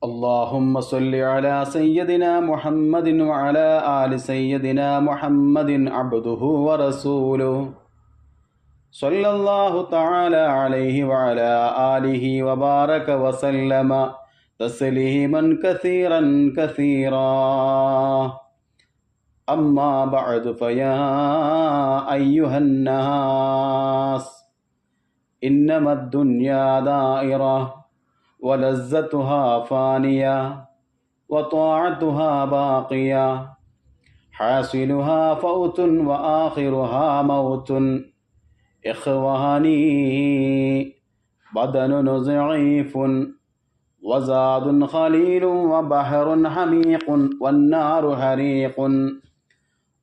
اللهم صل على سيدنا محمد وعلى آل سيدنا محمد عبده ورسوله صلى الله تعالى عليه وعلى آله وبارك وسلم تسليما كثيرا كثيرا. أما بعد فيا أيها الناس إنما الدنيا دائرة ولذتها فانية وطاعتها باقية حاصلها فوت وآخرها موت. إخواني بدن ضعيف وزاد خليل وبحر حميق والنار حريق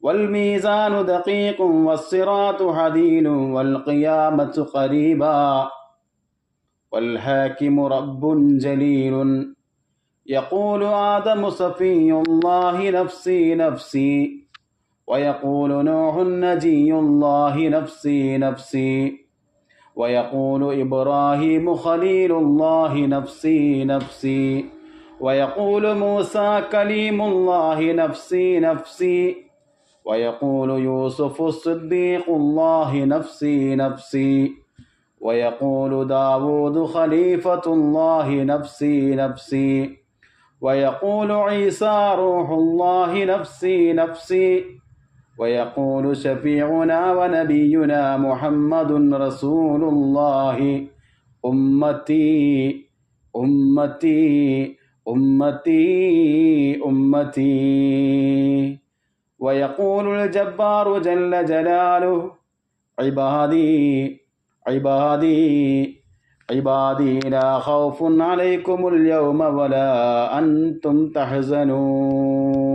والميزان دقيق والصراط حديد والقيامة قريبا والحاكم رب جليل. يقول آدم صفي الله نفسي نفسي ويقول نوح نجي الله نفسي نفسي ويقول إبراهيم خليل الله نفسي نفسي ويقول موسى كليم الله نفسي نفسي ويقول يوسف الصديق الله نفسي نفسي ويقول داود خليفة الله نفسي نفسي ويقول عيسى روح الله نفسي نفسي ويقول شفيعنا ونبينا محمد رسول الله أمتي أمتي أمتي أمتي. ويقول الجبار جل جلاله عبادي عبادي عبادي لا خوف عليكم اليوم ولا أنتم تحزنون.